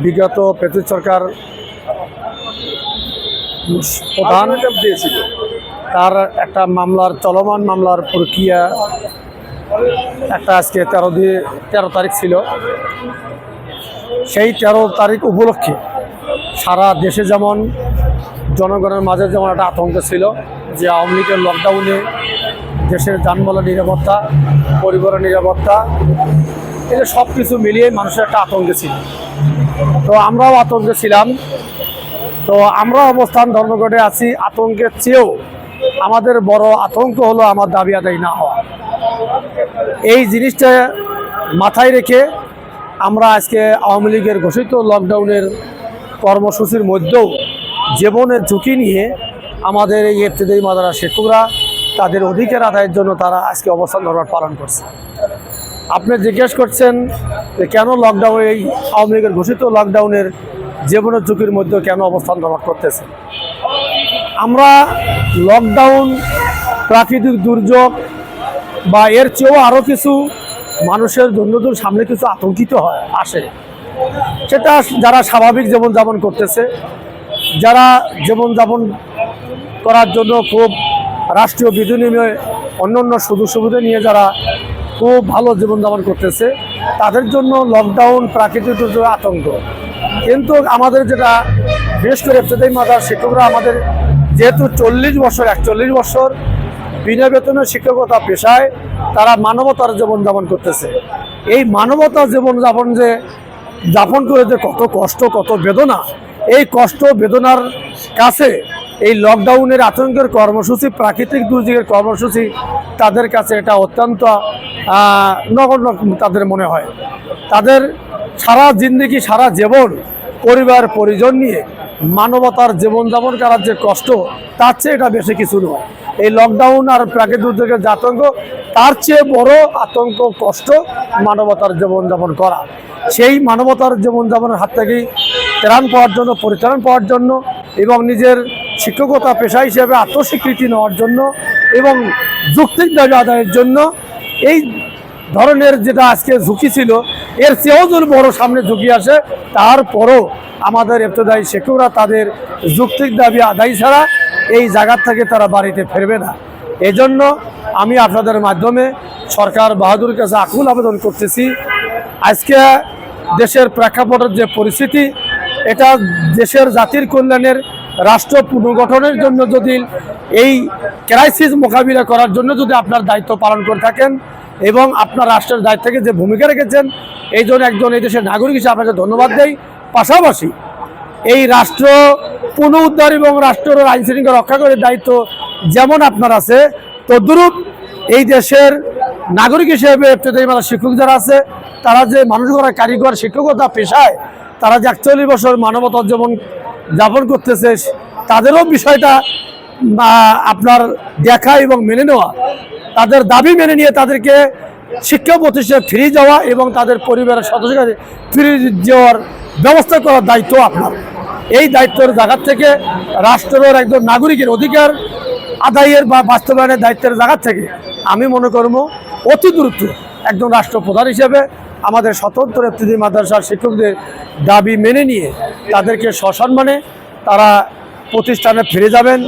বিগত পেট্রোল সরকার প্রধান দিয়েছিল, তার একটা মামলার চলমান মামলার প্রক্রিয়া একটা আজকে 13 তারিখ ছিল। সেই 13 তারিখ উপলক্ষে সারা দেশে যেমন জনগণের মাঝে যেমন একটা আতঙ্ক ছিল যে আওয়ামী লীগের লকডাউনে দেশের যানবাহনের নিরাপত্তা, পরিবহনের নিরাপত্তা, এটা সব কিছু মিলিয়ে মানুষের একটা আতঙ্কে ছিল। তো আমরাও আতঙ্কে ছিলাম। তো আমরা অবস্থান ধর্মঘটে আছি। আতঙ্কের চেয়েও আমাদের বড় আতঙ্ক হলো আমার দাবি আদায় না হওয়া। এই জিনিসটা মাথায় রেখে আমরা আজকে আওয়ামী লীগের ঘোষিত লকডাউনের কর্মসূচির মধ্যেও জীবনের ঝুঁকি নিয়ে আমাদের এই ইবতেদায়ী মাদ্রাসা শিক্ষকরা তাদের অধিকার আদায়ের জন্য তারা আজকে অবস্থান ধর্মঘট পালন করছে। আপনি জিজ্ঞেস করছেন যে কেন লকডাউন, এই আওয়ামী লীগের ঘোষিত লকডাউনের জীবনের ঝুঁকির মধ্যে কেন অবস্থান ধর্মঘট করতেছে। আমরা লকডাউন, প্রাকৃতিক দুর্যোগ বা এর চেয়েও আরও কিছু মানুষের দৈনন্দিন সামনে কিছু আতঙ্কিত আসে। সেটা যারা স্বাভাবিক জীবনযাপন করতেছে, যারা জীবনযাপন করার জন্য খুব রাষ্ট্রীয় বিধি নিয়ে অন্যান্য সুযোগ সুবিধা নিয়ে যারা খুব ভালো জীবনযাপন করতেছে, তাদের জন্য লকডাউন, প্রাকৃতিক দুর্যোগ আতঙ্ক। কিন্তু আমাদের যেটা বিশেষ করে ইবতেদায়ী মাদ্রাসার শিক্ষকরা, আমাদের যেহেতু 41 বছর বিনা বেতনে শিক্ষকতা পেশায় তারা মানবতার জীবনযাপন করতেছে। এই মানবতার জীবনযাপন যে যাপন করে যে কত কষ্ট, কত বেদনা, এই কষ্ট বেদনার কাছে এই লকডাউনের আতঙ্কের কর্মসূচি, প্রাকৃতিক দুর্যোগের কর্মসূচি তাদের কাছে এটা অত্যন্ত নগণ্য তাদের মনে হয়। তাদের সারা জিন্দগি, সারা জীবন পরিবার পরিজন নিয়ে মানবতার জীবনযাপন করার যে কষ্ট, তার চেয়ে এটা বেশি কিছু নয়। এই লকডাউন আর প্রাকৃতিক দুর্যোগের যে আতঙ্ক, তার চেয়ে বড় আতঙ্ক, কষ্ট মানবতার জীবনযাপন করা। সেই মানবতার জীবনযাপনের হাত থেকেই ত্রাণ পাওয়ার জন্য, পরিত্রাণ পাওয়ার জন্য এবং নিজের শিক্ষকতা পেশা হিসেবে আত্মস্বীকৃতি নেওয়ার জন্য এবং যৌক্তিক দাবি আদায়ের জন্য এই ধরনের যেটা আজকে ঝুঁকি ছিল, এর চেয়েও যদি বড় সামনে ঝুঁকি আসে, তারপরও আমাদের ইবতেদায়ী শিক্ষকরা তাদের যৌক্তিক দাবি আদায় ছাড়া এই জায়গার থেকে তারা বাড়িতে ফিরবে না। এজন্য আমি আপনাদের মাধ্যমে সরকার বাহাদুরের কাছে আকুল আবেদন করতেছি, আজকে দেশের প্রেক্ষাপটের যে পরিস্থিতি, এটা দেশের জাতির কল্যাণের, রাষ্ট্র পুনর্গঠনের জন্য যদি এই ক্রাইসিস মোকাবিলা করার জন্য যদি আপনার দায়িত্ব পালন করে থাকেন এবং আপনার রাষ্ট্রের দায়িত্ব থেকে যে ভূমিকা রেখেছেন, এই জন্য একজন এই দেশের নাগরিক হিসেবে আপনাকে ধন্যবাদ দেই। পাশাপাশি এই রাষ্ট্র পুনরুদ্ধার এবং রাষ্ট্রের আইন শৃঙ্খলা রক্ষা করার দায়িত্ব যেমন আপনার আছে, তদ্রূপ এই দেশের নাগরিক হিসেবে ইবতেদায়ী মাদ্রাসার শিক্ষক যারা আছে, তারা যে মানুষ গড়া কারিগর শিক্ষকতা পেশায় তারা যে 41 বছর মানবতার জীবন যাপন করতেছে, তাদেরও বিষয়টা আপনার দেখা এবং মেনে নেওয়া, তাদের দাবি মেনে নিয়ে তাদেরকে শিক্ষা প্রতিষ্ঠানে ফিরে যাওয়া এবং তাদের পরিবারের সদস্যকে ফিরে যাওয়ার ব্যবস্থা করার দায়িত্ব আপনার। এই দায়িত্বের জায়গা থেকে রাষ্ট্রের একজন নাগরিকের অধিকার আদায়ের বা বাস্তবায়নের দায়িত্বের জায়গা থেকে আমি মনে করব অতি দ্রুত একজন রাষ্ট্রপ্রধান হিসেবে আমাদের স্বতন্ত্র ইবতেদায়ী মাদ্রাসার শিক্ষকদের দাবি মেনে নিয়ে তাদেরকে সসম্মানে তারা প্রতিষ্ঠানে ফিরে যাবেন,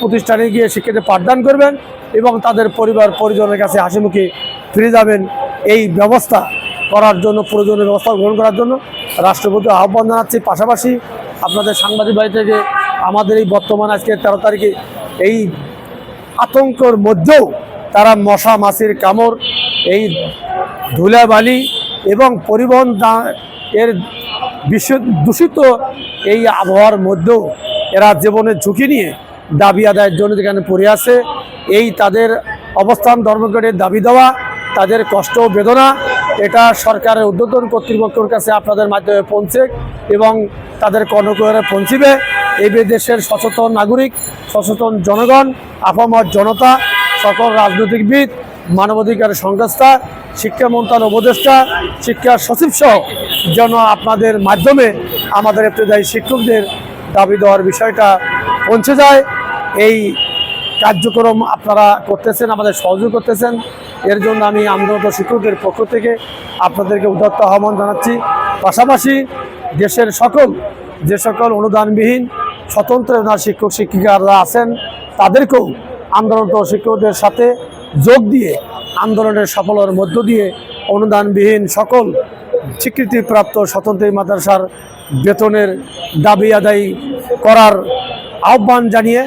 প্রতিষ্ঠানে গিয়ে শিক্ষকদের পাঠদান করবেন এবং তাদের পরিবার পরিজনের কাছে হাসিমুখে ফিরে যাবেন। এই ব্যবস্থা করার জন্য, প্রয়োজনীয় ব্যবস্থা গ্রহণ করার জন্য রাষ্ট্রপতি আহ্বান জানাচ্ছি। পাশাপাশি আপনাদের সাংবাদিক বাড়ি থেকে আমাদের এই বর্তমান আজকে 13 তারিখে এই আতঙ্কের মধ্যেও তারা মশা মাছির কামড়, এই ধুলাবালি এবং পরিবহন এর দূষিত এই আবহাওয়ার মধ্যেও এরা জীবনের ঝুঁকি নিয়ে দাবি আদায়ের জন্য যেখানে পড়ে আছে, এই তাদের অবস্থান ধর্মঘটের দাবি দেওয়া, তাদের কষ্ট বেদনা, এটা সরকারের ঊর্ধ্বতন কর্তৃপক্ষের কাছে আপনাদের মাধ্যমে পৌঁছে এবং তাদের কর্ণকুহরে পৌঁছিবে। এই দেশের সচেতন নাগরিক, সচেতন জনগণ, আপামর জনতা, সকল রাজনৈতিকবিদ, মানবাধিকার সংস্থা, শিক্ষা মন্ত্রণালয় উপদেষ্টা, শিক্ষা সচিব সহ যেন আপনাদের মাধ্যমে আমাদের ইবতেদায়ী শিক্ষকদের দাবি দেওয়ার বিষয়টা পৌঁছে যায়। এই কার্যক্রম আপনারা করতেছেন, আমাদের সহযোগ করতেছেন, এর জন্য আমি আন্দোলনরত শিক্ষকদের পক্ষ থেকে আপনাদেরকে উদাত্ত আহ্বান জানাচ্ছি। পাশাপাশি দেশের যে সকল অনুদানবিহীন স্বতন্ত্র শিক্ষক শিক্ষিকারা আছেন তাদেরকেও আন্দোলনরত শিক্ষকদের সাথে যোগ দিয়ে আন্দোলনের সফলের মধ্য দিয়ে অনুদানবিহীন সকল স্বীকৃতিপ্রাপ্ত স্বতন্ত্র মাদ্রাসার বেতনের দাবি আদায় করার আহ্বান জানিয়ে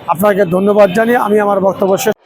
আপনাকে ধন্যবাদ জানিয়ে আমি আমার বক্তব্য শেষ